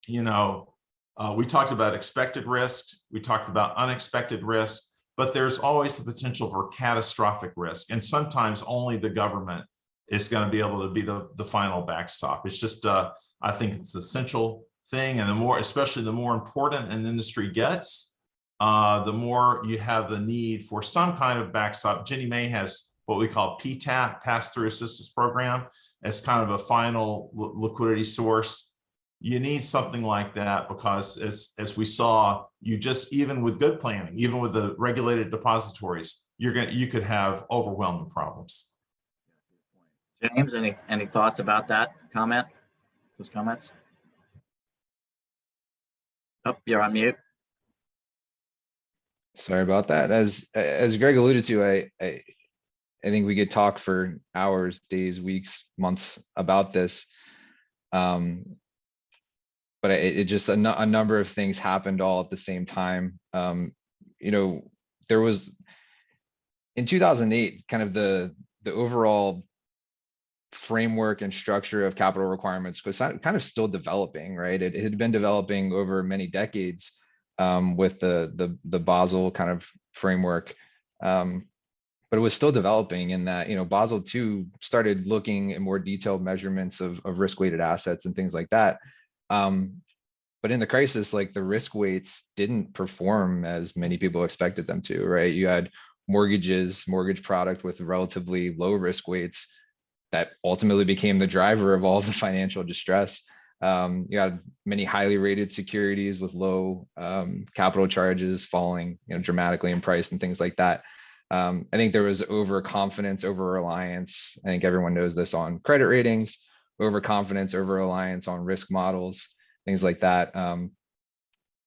we talked about expected risk, we talked about unexpected risk, but there's always the potential for catastrophic risk. And sometimes only the government is going to be able to be the final backstop. It's just, I think it's the essential thing. And especially the more important an industry gets, the more you have the need for some kind of backstop. Ginnie Mae has what we call PTAP, Pass-Through Assistance Program, as kind of a final liquidity source. You need something like that, because as we saw, even with good planning, even with the regulated depositories, you could have overwhelming problems. James, any thoughts about that comment? Those comments? Oh, you're on mute. Sorry about that. As Greg alluded to, I think we could talk for hours, days, weeks, months about this. But it just a number of things happened all at the same time. There was, in 2008, kind of the overall framework and structure of capital requirements was kind of still developing, right? It had been developing over many decades with the Basel kind of framework. But it was still developing in that, Basel II started looking at more detailed measurements of risk-weighted assets and things like that. But in the crisis, like the risk weights didn't perform as many people expected them to, right? You had mortgage product with relatively low risk weights that ultimately became the driver of all the financial distress. You had many highly rated securities with low capital charges falling, dramatically in price and things like that. I think there was overconfidence, over-reliance. I think everyone knows this on credit ratings, overconfidence, over-reliance on risk models, things like that. And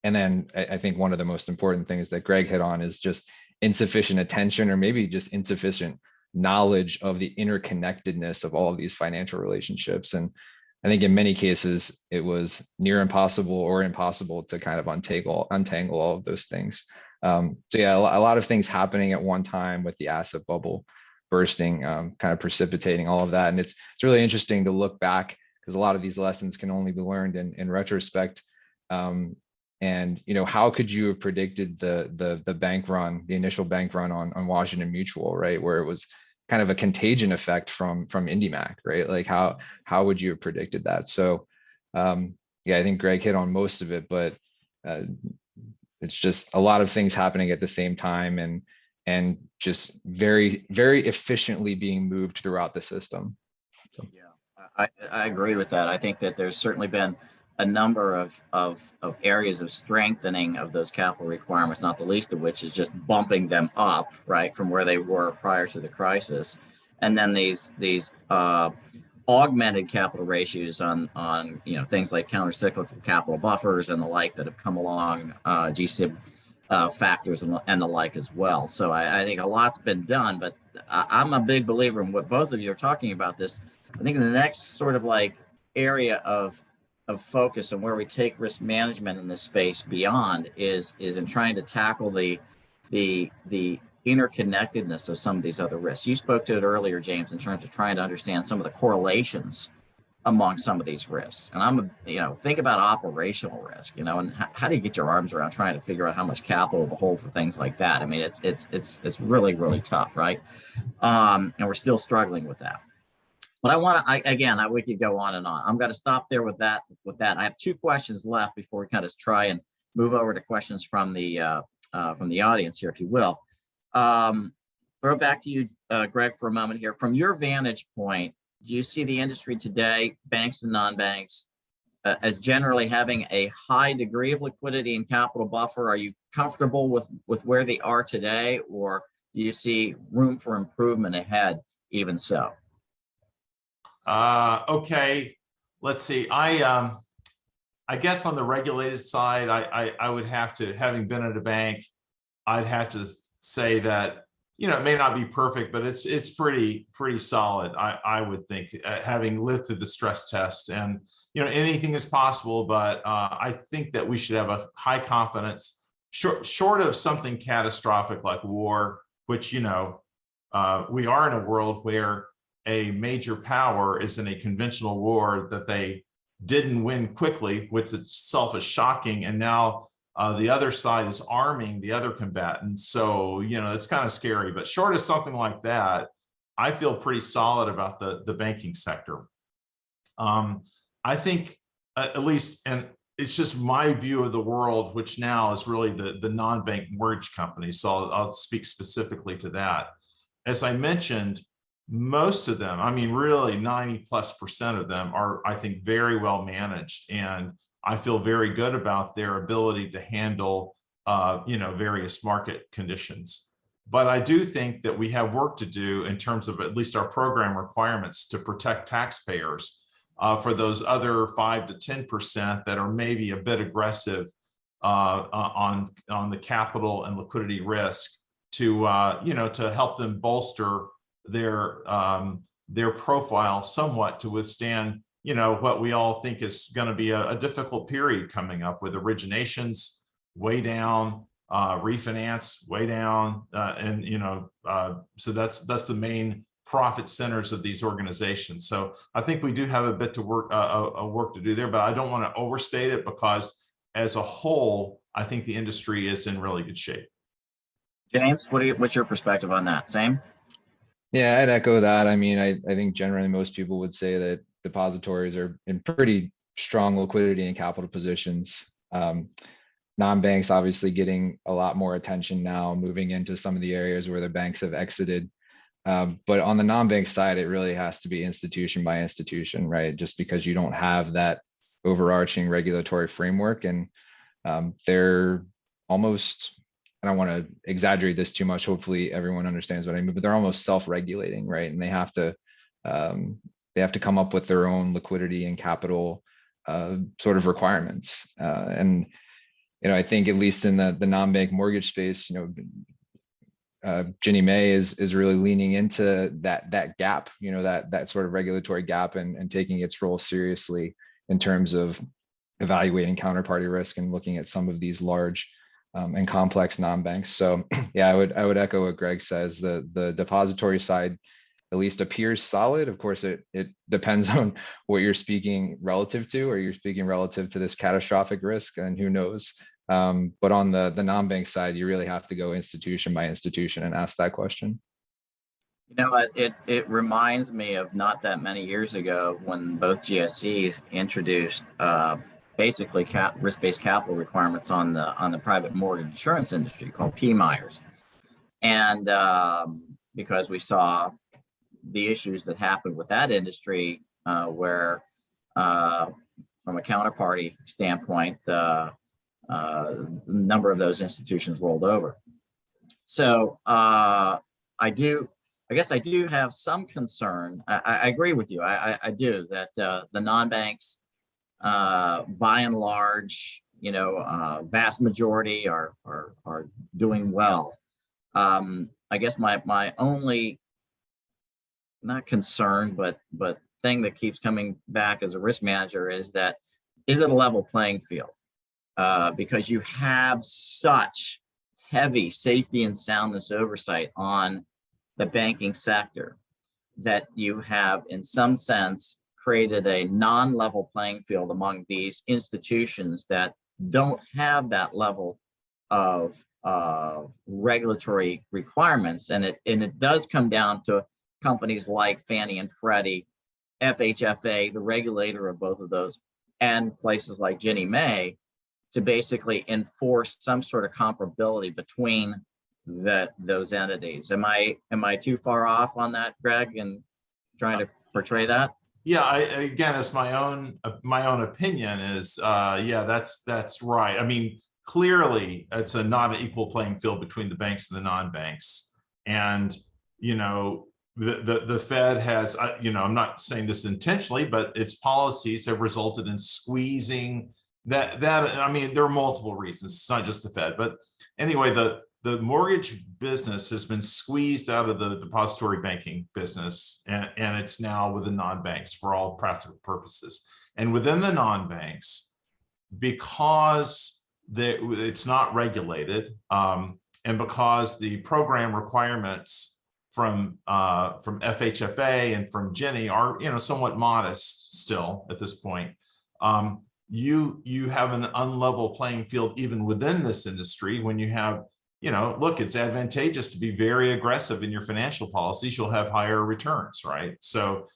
then I think one of the most important things that Greg hit on is just insufficient attention, or maybe just insufficient knowledge of the interconnectedness of all of these financial relationships. And I think in many cases, it was near impossible or impossible to kind of untangle all of those things. So yeah, a lot of things happening at one time with the asset bubble bursting, kind of precipitating all of that. And it's really interesting to look back, because a lot of these lessons can only be learned in retrospect. And how could you have predicted the bank run, the initial bank run on Washington Mutual, right, where it was kind of a contagion effect from IndyMac, right? Like how would you have predicted that? So yeah, I think Greg hit on most of it, but it's just a lot of things happening at the same time, and just very, very efficiently being moved throughout the system. So. Yeah, I agree with that. I think that there's certainly been a number of areas of strengthening of those capital requirements, not the least of which is just bumping them up, right, from where they were prior to the crisis. And then these augmented capital ratios on things like countercyclical capital buffers and the like that have come along, GSIB factors and the like as well. So I think a lot's been done, but I'm a big believer in what both of you are talking about this. I think the next sort of like area of focus and where we take risk management in this space beyond is in trying to tackle the interconnectedness of some of these other risks. You spoke to it earlier, James, in terms of trying to understand some of the correlations among some of these risks. And think about operational risk, and how do you get your arms around trying to figure out how much capital to hold for things like that? I mean, it's really, really tough, right? And we're still struggling with that. But we could go on and on. I'm going to stop there with that. I have two questions left before we kind of try and move over to questions from the audience here, if you will. Throw back to you, Greg, for a moment here. From your vantage point, do you see the industry today, banks and non-banks, as generally having a high degree of liquidity and capital buffer? Are you comfortable with where they are today, or do you see room for improvement ahead, even so? Okay, let's see. I guess on the regulated side, I would have to, having been at a bank, I'd have to say that, it may not be perfect, but it's pretty solid. I would think, having lived through the stress test, and anything is possible, but I think that we should have a high confidence, short of something catastrophic like war, which we are in a world where a major power is in a conventional war that they didn't win quickly, which itself is shocking. And now the other side is arming the other combatants. So, it's kind of scary, but short of something like that, I feel pretty solid about the banking sector. I think at least, and it's just my view of the world, which now is really the non-bank mortgage companies. So I'll speak specifically to that. As I mentioned, most of them, I mean, really 90+% of them are, I think, very well managed. And I feel very good about their ability to handle, various market conditions. But I do think that we have work to do in terms of at least our program requirements to protect taxpayers for those other 5 to 10% that are maybe a bit aggressive on the capital and liquidity risk to help them bolster their profile somewhat to withstand what we all think is going to be a difficult period coming up, with originations way down, refinance way down, and so that's the main profit centers of these organizations. So I think we do have a bit to work to do there, but I don't want to overstate it, because as a whole, I think the industry is in really good shape. James, what's your perspective on that? Same? Yeah, I'd echo that. I mean, I think generally most people would say that depositories are in pretty strong liquidity and capital positions. Non-banks obviously getting a lot more attention now, moving into some of the areas where the banks have exited. But on the non-bank side, it really has to be institution by institution, right? Just because you don't have that overarching regulatory framework, and they're almost, I don't want to exaggerate this too much. Hopefully everyone understands what I mean, but they're almost self-regulating, right? And they have to come up with their own liquidity and capital sort of requirements. And I think at least in the non-bank mortgage space, Ginnie Mae is really leaning into that gap, that sort of regulatory gap, and taking its role seriously in terms of evaluating counterparty risk and looking at some of these large and complex non-banks. So yeah, I would echo what Greg says. The depository side at least appears solid. Of course, it depends on what you're speaking relative to, or you're speaking relative to this catastrophic risk, and who knows. But on the non-bank side, you really have to go institution by institution and ask that question. It reminds me of not that many years ago when both GSEs introduced basically risk-based capital requirements on the private mortgage insurance industry called PMIERs. And because we saw the issues that happened with that industry, where from a counterparty standpoint, the number of those institutions rolled over. So I guess I do have some concern. I agree with you. I do that the non-banks, by and large, vast majority are doing well. I guess my only, not concern, but thing that keeps coming back as a risk manager is that, is it a level playing field? Because you have such heavy safety and soundness oversight on the banking sector that you have, in some sense, created a non-level playing field among these institutions that don't have that level of regulatory requirements. And it does come down to companies like Fannie and Freddie, FHFA, the regulator of both of those, and places like Ginnie Mae, to basically enforce some sort of comparability between those entities. Am I too far off on that, Greg, and trying to portray that? Yeah, again, it's my own opinion is, yeah, that's right. I mean, clearly it's not an equal playing field between the banks and the non-banks. And, the Fed has, I'm not saying this intentionally, but its policies have resulted in squeezing that, I mean, there are multiple reasons. It's not just the Fed, but anyway, the mortgage business has been squeezed out of the depository banking business, and it's now with the non-banks for all practical purposes. And within the non-banks, because it's not regulated, and because the program requirements from FHFA and from Ginnie are somewhat modest still at this point, you have an unlevel playing field even within this industry. When you have, look, it's advantageous to be very aggressive in your financial policies. You'll have higher returns, right? So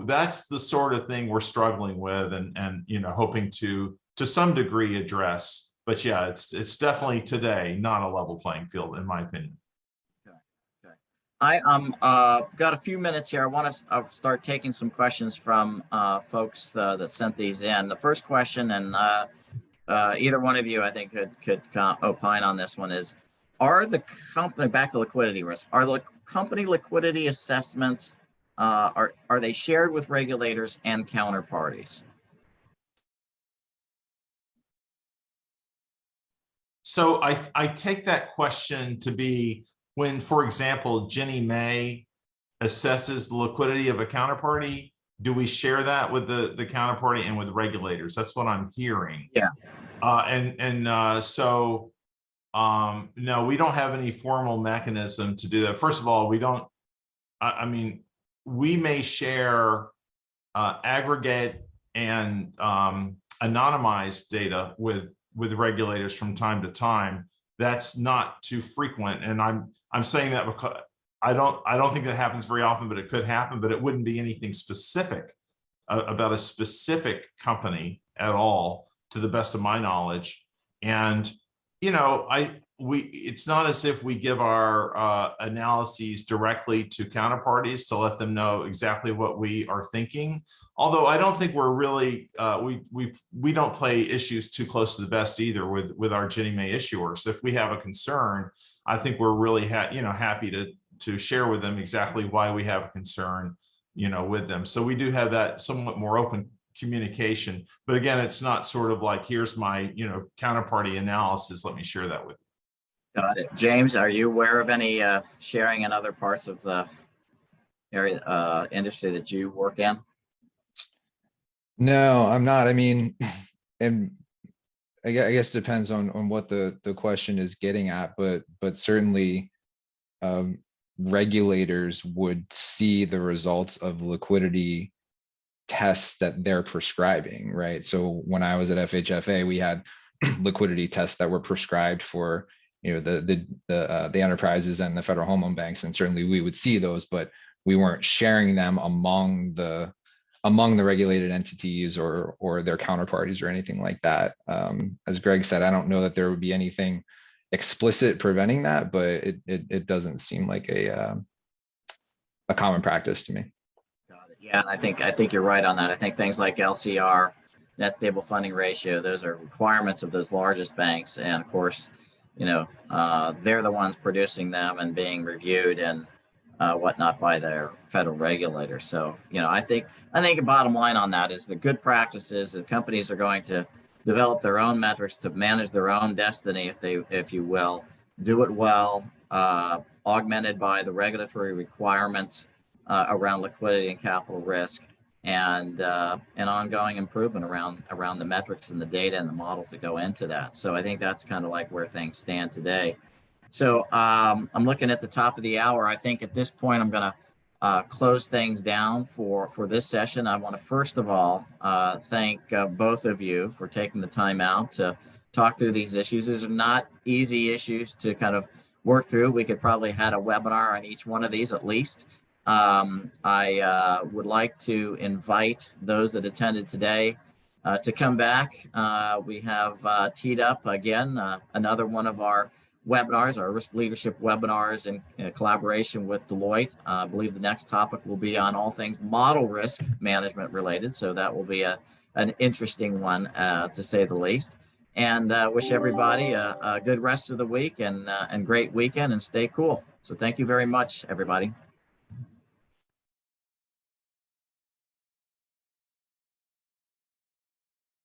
that's the sort of thing we're struggling with, and hoping to some degree address. But yeah, it's definitely today not a level playing field, in my opinion. Okay. I got a few minutes here. I want to start taking some questions from folks that sent these in. The first question, and either one of you, I think, could opine on this one, is: are the company, back to liquidity risk, are the company liquidity assessments, are they shared with regulators and counterparties? So I take that question to be when, for example, Ginnie Mae assesses the liquidity of a counterparty, do we share that with the counterparty and with regulators? That's what I'm hearing. Yeah. So no, we don't have any formal mechanism to do that. First of all, we don't, I mean, we may share aggregate and anonymized data with regulators from time to time, that's not too frequent. And I'm saying that because I don't think that happens very often, but it could happen, but it wouldn't be anything specific about a specific company at all, to the best of my knowledge. And, you know, it's not as if we give our analyses directly to counterparties to let them know exactly what we are thinking. Although I don't think we're really, we don't play issues too close to the vest either with our Ginnie Mae issuers. If we have a concern, I think we're really happy to share with them exactly why we have a concern, with them. So we do have that somewhat more open communication. But again, it's not sort of like, here's my, counterparty analysis, let me share that with you. Got it. James, are you aware of any sharing in other parts of the area industry that you work in? No, I'm not. I mean, and I guess it depends on what the question is getting at, but certainly regulators would see the results of liquidity tests that they're prescribing, right? So when I was at FHFA, we had liquidity tests that were prescribed for the enterprises and the federal home loan banks, and certainly we would see those, but we weren't sharing them among the regulated entities or their counterparties or anything like that. As Greg said, I don't know that there would be anything explicit preventing that, but it doesn't seem like a common practice to me. Got it. Yeah, I think you're right on that. I think things like LCR, net stable funding ratio, those are requirements of those largest banks, and of course, they're the ones producing them and being reviewed and whatnot by their federal regulator. So, I think the bottom line on that is the good practices that companies are going to develop their own metrics to manage their own destiny, if you will, do it well, augmented by the regulatory requirements around liquidity and capital risk, and ongoing improvement around the metrics and the data and the models that go into that. So I think that's kind of like where things stand today. So I'm looking at the top of the hour. I think at this point I'm going to close things down for this session. I want to first of all thank both of you for taking the time out to talk through these issues. These are not easy issues to kind of work through. We could probably have a webinar on each one of these at least. I would like to invite those that attended today to come back. We have teed up again another one of our webinars, our risk leadership webinars in collaboration with Deloitte. I believe the next topic will be on all things model risk management related. So that will be an interesting one to say the least. And wish everybody a good rest of the week and great weekend, and stay cool. So thank you very much, everybody.